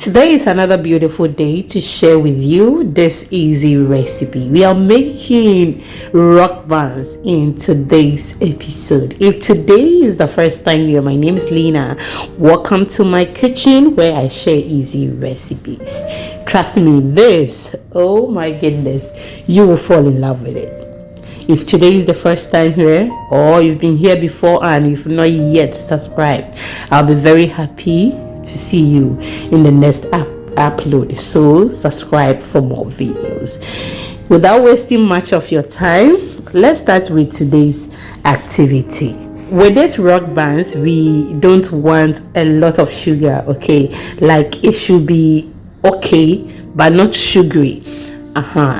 Today is another beautiful day to share with you this easy recipe. We are making rock buns in today's episode. If today is the first time here, my name is Lena. Welcome to my kitchen where I share easy recipes. Trust me, this, oh my goodness, you will fall in love with it. If today is the first time here or you've been here before and you've not yet subscribed, I'll be very happy to see you in the next upload. So subscribe for more videos. Without wasting much of your time, let's start with today's activity. With this rock buns, we don't want a lot of sugar, okay? Like it should be okay but not sugary.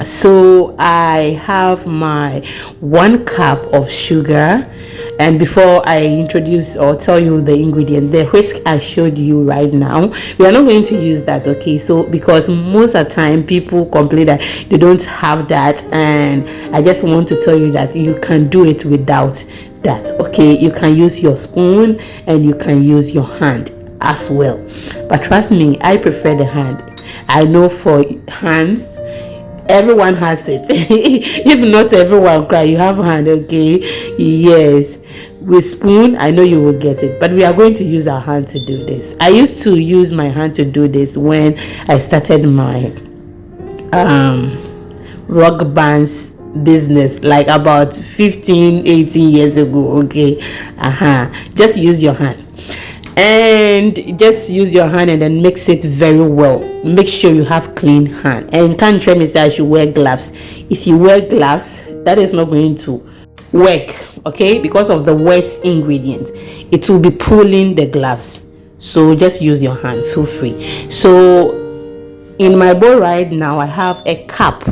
So I have my 1 cup of sugar, and before I introduce or tell you the ingredient, the whisk I showed you right now, we are not going to use that, okay? So because most of the time people complain that they don't have that, and I just want to tell you that you can do it without that, okay? You can use your spoon and you can use your hand as well, but trust me, I prefer the hand. I know for hand everyone has it. If not everyone cry, you have hand, okay? Yes, with spoon I know you will get it, but we are going to use our hand to do this. I used to use my hand to do this when I started my rock buns business, like about 15-18 years ago, okay? Just use your hand and just use your hand and then mix it very well. Make sure you have clean hand, and can't tell me that I should wear gloves. If you wear gloves, that is not going to work, okay? Because of the wet ingredients, it will be pulling the gloves. So just use your hand, feel free. So in my bowl right now I have a cup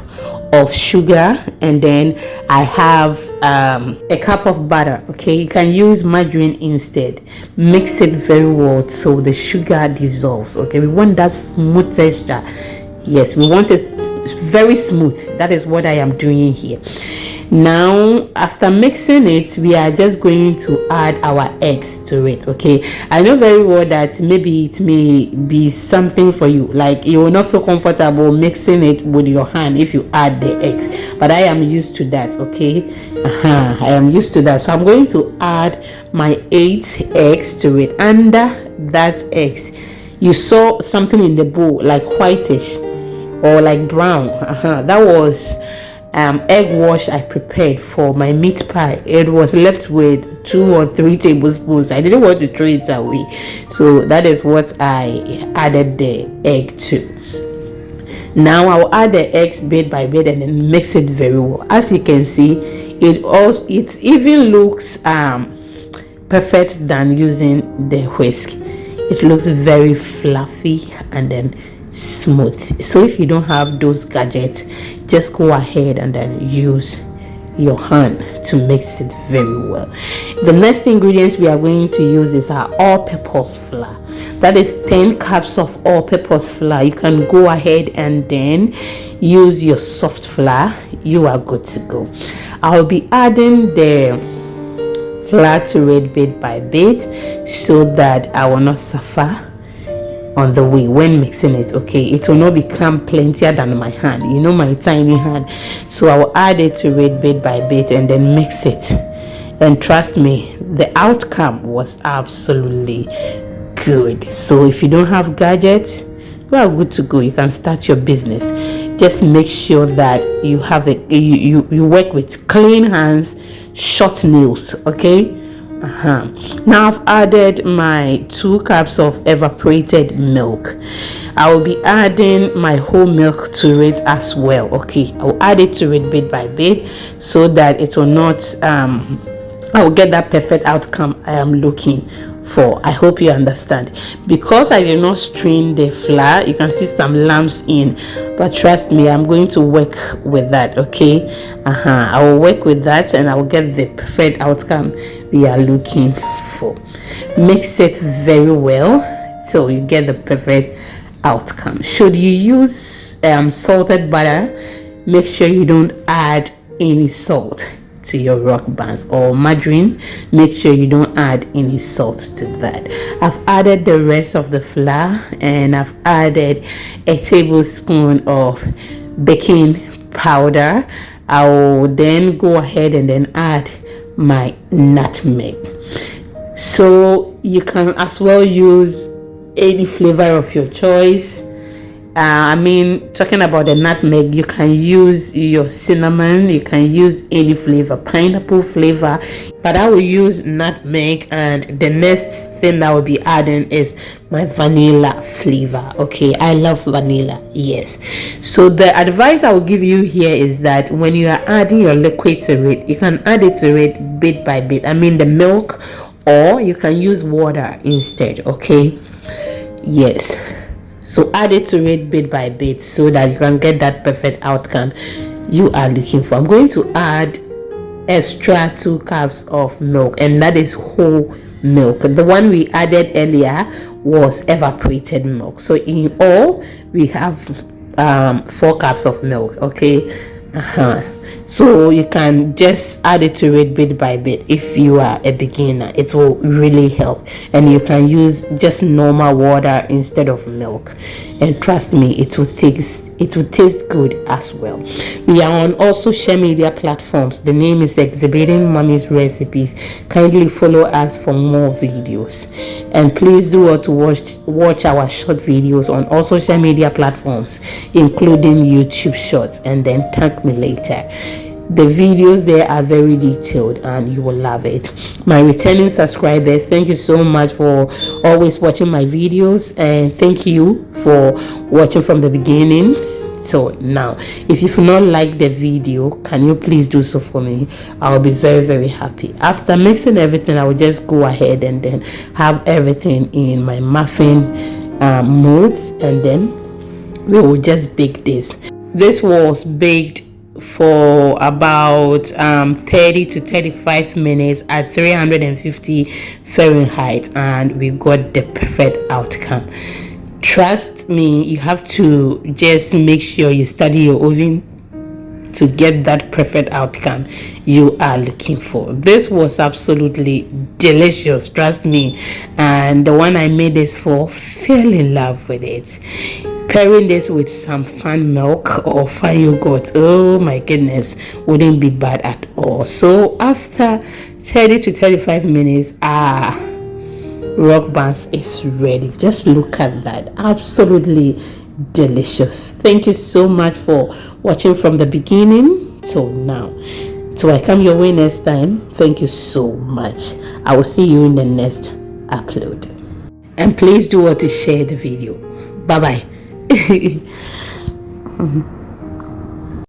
of sugar, and then I have a cup of butter, okay? You can use margarine instead. Mix it very well so the sugar dissolves, okay? We want that smooth texture. Yes, we want it very smooth. That is what I am doing here. Now after mixing it, we are just going to add our eggs to it, okay? I know very well that maybe it may be something for you, like you will not feel comfortable mixing it with your hand if you add the eggs, but I am used to that, okay? I am used to that. So I'm going to add my 8 eggs to it. Under that eggs, you saw something in the bowl like whitish or like brown. That was egg wash I prepared for my meat pie. It was left with 2 or 3 tablespoons. I didn't want to throw it away, so that is what I added the egg to. Now I'll add the eggs bit by bit and then mix it very well. As you can see, it even looks perfect than using the whisk. It looks very fluffy and then smooth. So if you don't have those gadgets, just go ahead and then use your hand to mix it very well. The next ingredients we are going to use is our all-purpose flour. That is 10 cups of all-purpose flour. You can go ahead and then use your soft flour. You are good to go. I'll be adding the flour to it bit by bit so that I will not suffer on the way when mixing it, okay? It will not become plentier than my hand, you know, my tiny hand. So I will add it to it bit by bit and then mix it, and trust me, the outcome was absolutely good. So if you don't have gadgets, you are good to go. You can start your business. Just make sure that you have you work with clean hands, short nails, okay? Now I've added my 2 cups of evaporated milk. I will be adding my whole milk to it as well, okay? I will add it to it bit by bit so that it will not I will get that perfect outcome I am looking for. I hope you understand. Because I did not strain the flour, you can see some lumps in, but trust me, I'm going to work with that, okay? I will work with that and I will get the perfect outcome we are looking for. Mix it very well so you get the perfect outcome. Should you use salted butter, make sure you don't add any salt. to your rock buns, or margarine. Make sure you don't add any salt to that. I've added the rest of the flour, and I've added a tablespoon of baking powder. I will then go ahead and then add my nutmeg. So you can as well use any flavor of your choice. Talking about the nutmeg, you can use your cinnamon, you can use any flavor, pineapple flavor, but I will use nutmeg. And the next thing I will be adding is my vanilla flavor. Okay, I love vanilla, yes. So the advice I will give you here is that when you are adding your liquid to it, you can add it to it bit by bit, the milk, or you can use water instead. Okay, yes. So add it to it bit by bit so that you can get that perfect outcome you are looking for. I'm going to add extra 2 cups of milk, and that is whole milk. The one we added earlier was evaporated milk. So in all, we have 4 cups of milk. Okay, so you can just add it to it bit by bit. If you are a beginner, it will really help, and you can use just normal water instead of milk, and trust me, it will taste good as well. We are on all social media platforms. The name is Exhibiting Mommy's Recipes. Kindly follow us for more videos, and please do well to watch our short videos on all social media platforms, including YouTube Shorts, and then thank me later. The videos there are very detailed and you will love it. My returning subscribers, thank you so much for always watching my videos, and thank you for watching from the beginning. So now, if you've not liked the video, can you please do so for me? I'll be very, very happy. After mixing everything, I will just go ahead and then have everything in my muffin molds, and then we will just bake this. This was baked for about 30 to 35 minutes at 350 Fahrenheit, and we got the perfect outcome. Trust me, you have to just make sure you study your oven to get that perfect outcome you are looking for. This was absolutely delicious, trust me, and the one I made this for, fell in love with it. Pairing this with some fun milk or fun yogurt, oh my goodness, wouldn't be bad at all. So after 30 to 35 minutes, rock buns is ready. Just look at that, absolutely delicious. Thank you so much for watching from the beginning till now. Till I come your way next time, thank you so much. I will see you in the next upload, and please do well to share the video. Bye bye.